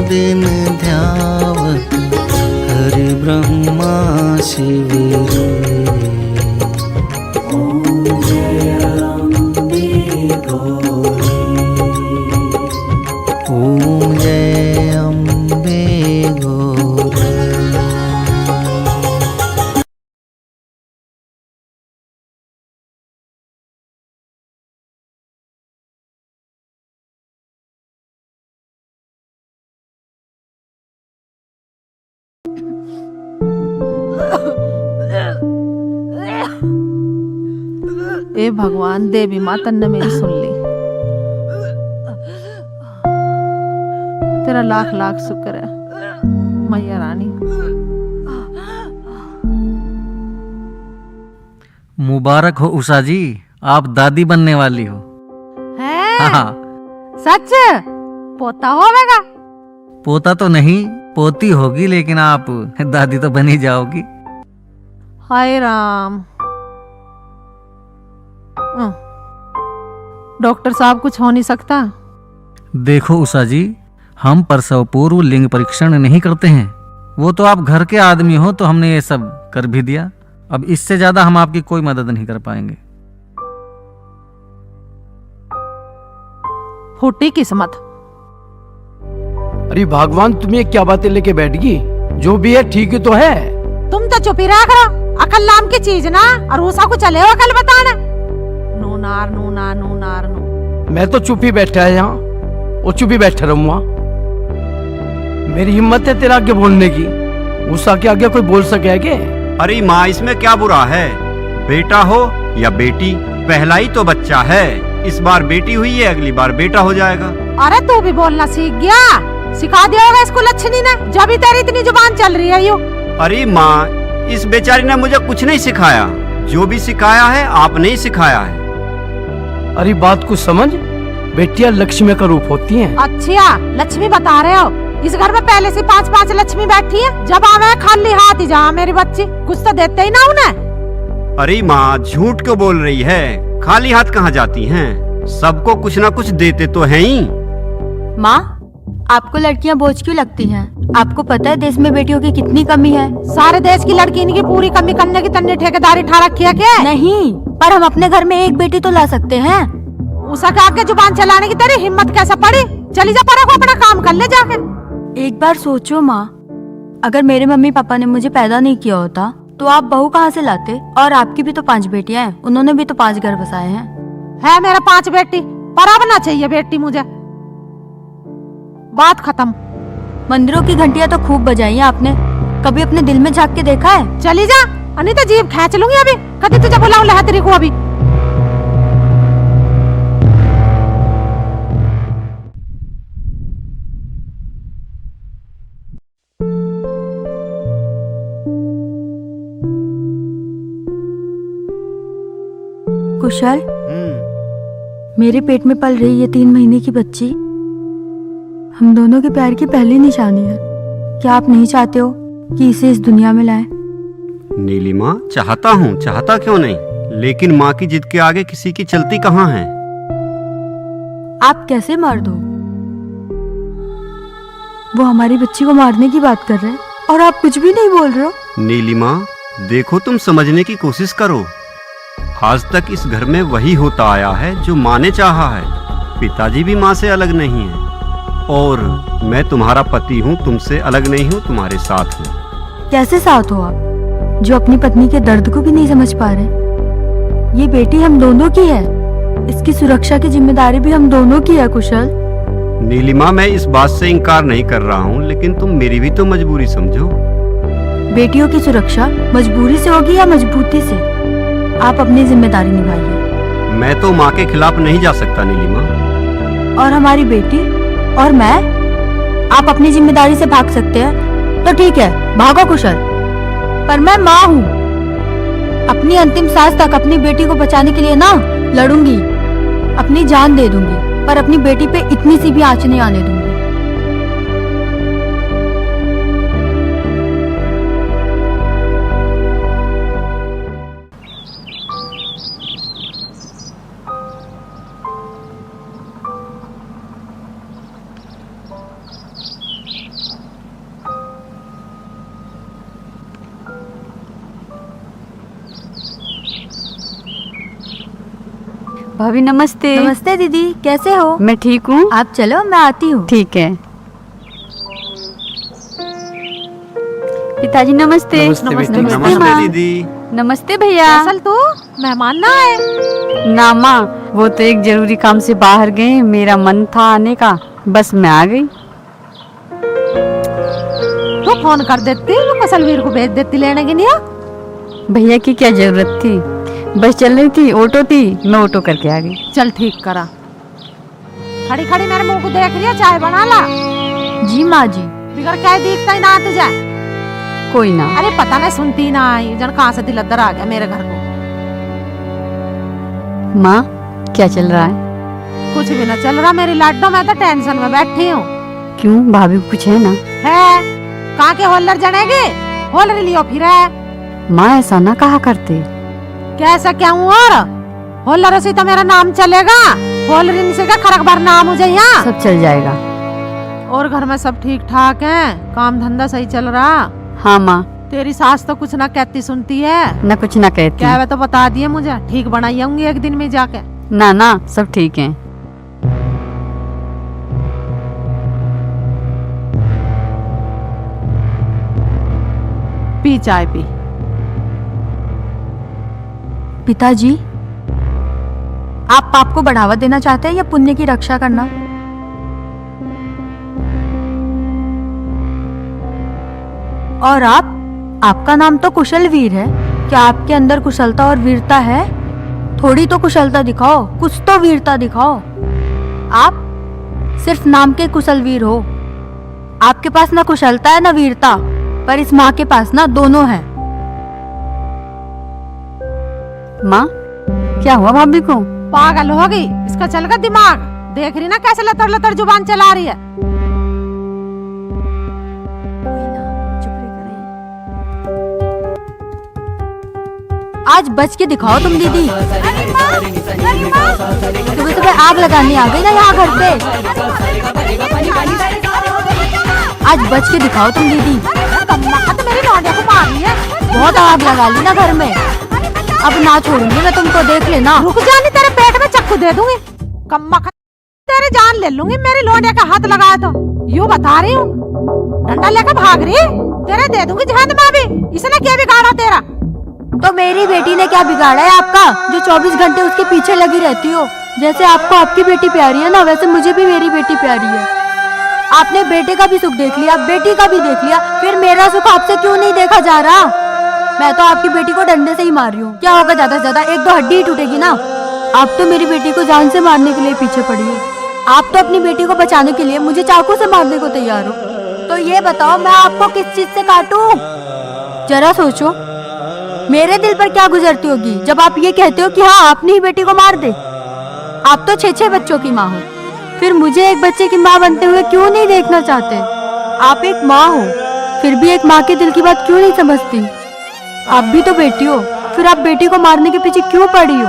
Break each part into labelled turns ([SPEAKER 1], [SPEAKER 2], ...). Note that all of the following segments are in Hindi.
[SPEAKER 1] दिन ध्यावत हरि ब्रह्मा शिव रे। ओम जय अम्बे गौरी, ओम जय अम्बे गौरी।
[SPEAKER 2] ए भगवान, देवी माता ने मेरी सुन ली। तेरा लाख लाख शुक्र है मैया रानी।
[SPEAKER 3] मुबारक हो उषा जी, आप दादी बनने वाली हो।
[SPEAKER 2] है?
[SPEAKER 3] हाँ।
[SPEAKER 2] सच? पोता होवेगा?
[SPEAKER 3] पोता तो नहीं, पोती होगी, लेकिन आप दादी तो बन ही जाओगी।
[SPEAKER 2] हाय राम। डॉक्टर साहब, कुछ हो नहीं सकता?
[SPEAKER 3] देखो उषा जी, हम प्रसव पूर्व लिंग परीक्षण नहीं करते हैं। वो तो आप घर के आदमी हो, तो हमने ये सब कर भी दिया। अब इससे ज्यादा हम आपकी कोई मदद नहीं कर पाएंगे।
[SPEAKER 2] फूटी किस्मत।
[SPEAKER 4] अरे भगवान, तुम ये क्या बातें लेके बैठ गई? जो भी है ठीक ही तो है।
[SPEAKER 2] तुम तो चुप ही रहा करो, अकल नाम की चीज ना, और उषा को चले हो अकल बताना। नूनार नूना नूनार नू।
[SPEAKER 4] मैं तो चुप ही बैठा है यहाँ, वो चुप ही बैठा रहूंगा। मेरी हिम्मत है तेरा आगे बोलने की, उषा के आगे कोई बोल सके है क्या?
[SPEAKER 5] अरे माँ, इसमें क्या बुरा है? बेटा हो या बेटी, पहला ही तो बच्चा है। इस बार बेटी हुई है, अगली बार बेटा हो जाएगा।
[SPEAKER 2] अरे तू भी बोलना सीख गया? सिखा दिया होगा इसको लक्ष्मी ने, जब भी तेरी इतनी जुबान चल रही है यूं।
[SPEAKER 5] अरे माँ, इस बेचारी ने मुझे कुछ नहीं सिखाया। जो भी सिखाया है आपने ही सिखाया है।
[SPEAKER 4] अरे बात को समझ, बेटियां लक्ष्मी का रूप होती हैं।
[SPEAKER 2] अच्छा, लक्ष्मी बता रहे हो? इस घर में पहले से 5-5 लक्ष्मी बैठी है, जब आवे खाली हाथ ही जा मेरी बच्ची, कुछ तो देते ही ना उन्हें।
[SPEAKER 5] अरे माँ, झूठ क्यों बोल रही है? खाली हाथ कहाँ जाती हैं? सबको कुछ ना कुछ देते तो हैं ही।
[SPEAKER 6] माँ, आपको लड़कियाँ बोझ क्यों लगती हैं? आपको पता है देश में बेटियों की कितनी कमी है?
[SPEAKER 2] सारे देश की लड़की इनकी पूरी कमी करने की तन्ने ठेकेदारी ठा रखी है क्या?
[SPEAKER 6] नहीं, पर हम अपने घर में एक बेटी तो ला सकते हैं।
[SPEAKER 2] उषा के आगे जुबान चलाने की तेरी हिम्मत कैसे पड़ी? चली जा परा को अपना काम कर ले जाके।
[SPEAKER 6] एक बार सोचो माँ, अगर मेरे मम्मी पापा ने मुझे पैदा नहीं किया होता तो आप बहू कहाँ से लाते? और आपकी भी तो 5 बेटियां हैं, उन्होंने भी तो 5 घर बसाए हैं।
[SPEAKER 2] है मेरा 5 बेटी, पर अब ना चाहिए बेटी मुझे। बात खत्म।
[SPEAKER 6] मंदिरों की घंटियां तो खूब बजाई हैं आपने, कभी अपने दिल में झांक के देखा है?
[SPEAKER 2] चली जा, अनिता जीभ खींच लूंगी अभी। कभी तुझे बुलाऊं लहतरी को अभी।
[SPEAKER 6] कुशल, मेरे पेट में पल रही ये 3 महीने की बच्ची हम दोनों के प्यार की पहली निशानी है। क्या आप नहीं चाहते हो कि इसे इस दुनिया में लाएं?
[SPEAKER 5] नीलिमा, चाहता हूँ, चाहता क्यों नहीं, लेकिन माँ की जिद के आगे किसी की चलती कहाँ है।
[SPEAKER 6] आप कैसे मर्द हो? वो हमारी बच्ची को मारने की बात कर रहे हैं और आप कुछ भी नहीं बोल रहे हो।
[SPEAKER 5] नीलिमा, देखो, तुम समझने की कोशिश करो। आज तक इस घर में वही होता आया है जो माँ ने चाहा है। पिताजी भी माँ से अलग नहीं है, और मैं तुम्हारा पति हूँ, तुमसे अलग नहीं हूँ, तुम्हारे साथ हूँ।
[SPEAKER 6] कैसे साथ हो आप, जो अपनी पत्नी के दर्द को भी नहीं समझ पा रहे? ये बेटी हम दोनों की है, इसकी सुरक्षा की जिम्मेदारी भी हम दोनों की है। कुशल।
[SPEAKER 5] नीलिमा, मैं इस बात से इनकार नहीं कर रहा हूँ, लेकिन तुम मेरी भी तो मजबूरी समझो।
[SPEAKER 6] बेटियों की सुरक्षा मजबूरी से होगी या मजबूती से? आप अपनी जिम्मेदारी निभाइए।
[SPEAKER 5] मैं तो माँ के खिलाफ नहीं जा सकता नीलिमा।
[SPEAKER 6] और हमारी बेटी और मैं, आप अपनी जिम्मेदारी से भाग सकते हैं तो ठीक है, भागो कुशल, पर मैं माँ हूँ। अपनी अंतिम सांस तक अपनी बेटी को बचाने के लिए ना लड़ूंगी, अपनी जान दे दूंगी, पर अपनी बेटी पे इतनी सी भी आंच नहीं आने दूंगी।
[SPEAKER 7] भाभी नमस्ते।
[SPEAKER 6] नमस्ते दीदी, कैसे हो?
[SPEAKER 7] मैं ठीक हूँ।
[SPEAKER 6] आप चलो, मैं आती हूँ।
[SPEAKER 7] ठीक है। पिताजी नमस्ते।
[SPEAKER 4] नमस्ते बेटी।
[SPEAKER 7] नमस्ते
[SPEAKER 5] नमस्ते
[SPEAKER 7] माँ।
[SPEAKER 5] दीदी।
[SPEAKER 7] नमस्ते भैया।
[SPEAKER 2] असल तू मेहमान ना आए?
[SPEAKER 7] ना माँ, वो तो एक जरूरी काम से बाहर गए, मेरा मन था आने का, बस मैं आ गई।
[SPEAKER 2] तू फोन कर देती, वो कसलवीर को भेज देती लेने के लिए।
[SPEAKER 7] भैया की क्या जरूरत थी, बस चल रही थी, ऑटो थी, मैं ऑटो करके आ गई।
[SPEAKER 2] चल ठीक करा। खड़ी खड़ी मेरे मुंह को देख लिया, चाय बना ला।
[SPEAKER 6] जी माँ जी।
[SPEAKER 2] बिगड़ क्या दिखता ही ना तुझे।
[SPEAKER 7] कोई ना।
[SPEAKER 2] अरे पता नहीं, सुनती ना आई, जन कहाँ से दिलद्दर आ गया मेरे घर को।
[SPEAKER 7] माँ क्या चल रहा है?
[SPEAKER 2] कुछ भी ना चल रहा मेरी लाडो, मैं तो टेंशन में बैठी हूँ।
[SPEAKER 7] क्यों, भाभी को कुछ है ना?
[SPEAKER 2] है कहाँ के होल्लर जनेगे, होल्लर लियो फिर है।
[SPEAKER 7] माँ ऐसा ना कहा करते।
[SPEAKER 2] कैसा क्या हूँ, और होल्लर से तो मेरा नाम चलेगा, होल्लर से का खरक भर नाम हो जाए यहाँ।
[SPEAKER 7] सब चल जाएगा।
[SPEAKER 2] और घर में सब ठीक ठाक है, काम धंधा सही चल रहा?
[SPEAKER 7] हाँ माँ।
[SPEAKER 2] तेरी सास तो कुछ ना कहती सुनती है?
[SPEAKER 7] ना कुछ ना कहती।
[SPEAKER 2] क्या वे तो बता दिए मुझे, ठीक बनाई आऊंगी एक दिन में जाके।
[SPEAKER 7] ना ना, सब ठीक है।
[SPEAKER 2] पी चाय पी।
[SPEAKER 6] पिताजी, आप पाप को बढ़ावा देना चाहते हैं या पुण्य की रक्षा करना? और आपका नाम तो कुशल वीर है, क्या आपके अंदर कुशलता और वीरता है? थोड़ी तो कुशलता दिखाओ, कुछ तो वीरता दिखाओ। आप सिर्फ नाम के कुशल वीर हो, आपके पास ना कुशलता है ना वीरता, पर इस माँ के पास ना दोनों है।
[SPEAKER 7] माँ क्या हुआ भाभी को?
[SPEAKER 2] पागल हो गई, इसका चल गया दिमाग। देख रही ना कैसे लतर लतर जुबान चला रही है।
[SPEAKER 6] आज बच के दिखाओ तुम दीदी। सुबह सुबह आग लगानी आ गई ना यहाँ घर पे। आज बच के दिखाओ तुम दीदी।
[SPEAKER 2] तो मेरी लौंडिया को मार रही है।
[SPEAKER 6] बहुत आग लगा ली ना घर में, अब ना छोड़ूंगी मैं तुमको, देख लेना।
[SPEAKER 2] रुक जा, नहीं तेरे पेट में चक्कू दे दूंगी। कम्मा तेरे जान ले लूंगी, मेरी लौंडिया का हाथ लगाया तो। यूं बता रही हूँ, डंडा लेकर भाग रही, तेरे दे दूंगी जहन में भी। इसने क्या बिगाड़ा तेरा?
[SPEAKER 6] तो मेरी बेटी ने क्या बिगाड़ा है आपका, जो 24 घंटे उसके पीछे लगी रहती हो? जैसे आपको आपकी बेटी प्यारी है ना, वैसे मुझे भी मेरी बेटी प्यारी है। आपने बेटे का भी सुख देख लिया, बेटी का भी देख लिया, फिर मेरा सुख आपसे क्यों नहीं देखा जा रहा? मैं तो आपकी बेटी को डंडे से ही मार रही हूँ, क्या होगा ज्यादा से ज्यादा, एक दो हड्डी ही टूटेगी ना। आप तो मेरी बेटी को जान से मारने के लिए पीछे पड़ी हो। आप तो अपनी बेटी को बचाने के लिए मुझे चाकू से मारने को तैयार हो। तो ये बताओ मैं आपको किस चीज से काटूं? जरा सोचो, मेरे दिल पर क्या गुजरती होगी जब आप ये कहते हो कि हाँ अपनी ही बेटी को मार दे। आप तो 6-6 बच्चों की माँ हो, फिर मुझे एक बच्चे की माँ बनते हुए क्यों नहीं देखना चाहते? आप एक माँ हो, फिर भी एक माँ के दिल की बात क्यों नहीं समझती? आप भी तो बेटी हो, फिर आप बेटी को मारने के पीछे क्यों पड़ी हो?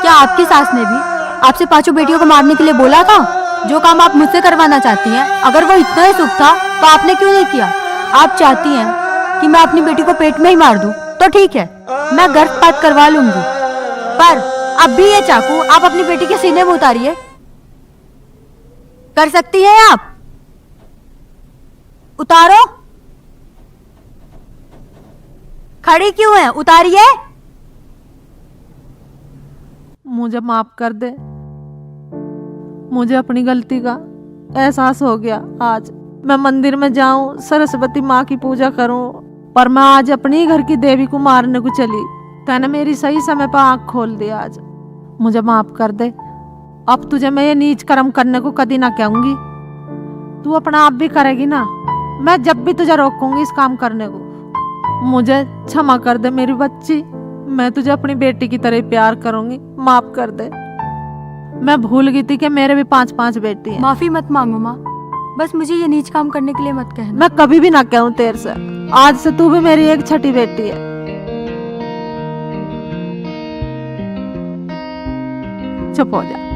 [SPEAKER 6] क्या आपकी सास ने भी आपसे 5 बेटियों को मारने के लिए बोला था? जो काम आप मुझसे करवाना चाहती हैं, अगर वो इतना ही सुख था तो आपने क्यों नहीं किया? आप चाहती हैं कि मैं अपनी बेटी को पेट में ही मार दूं, तो ठीक है, मैं गर्भपात करवा लूंगी, पर अब भी ये चाकू आप अपनी बेटी के सीने में उतारिए। कर सकती हैं आप? उतारो। खड़ी क्यों है, उतारिए।
[SPEAKER 2] मुझे माफ कर दे, मुझे अपनी गलती का एहसास हो गया। आज मैं मंदिर में जाऊं, सरस्वती माँ की पूजा करूं, पर मैं आज अपनी घर की देवी को मारने को चली। तैने मेरी सही समय पर आंख खोल दी। आज मुझे माफ कर दे, अब तुझे मैं ये नीच कर्म करने को कभी ना कहूंगी। तू अपना आप भी करेगी ना, मैं जब भी तुझे रोकूंगी इस काम करने को। मुझे क्षमा कर दे मेरी बच्ची, मैं तुझे अपनी बेटी की तरह प्यार करूंगी, माफ कर दे। मैं भूल गई थी कि मेरे भी 5-5 बेटी हैं।
[SPEAKER 6] माफी मत मांगो माँ, बस मुझे ये नीच काम करने के लिए मत कहना।
[SPEAKER 2] मैं कभी भी ना कहूँ तेरे से, आज से तू भी मेरी एक छठी बेटी है। चुप हो जा।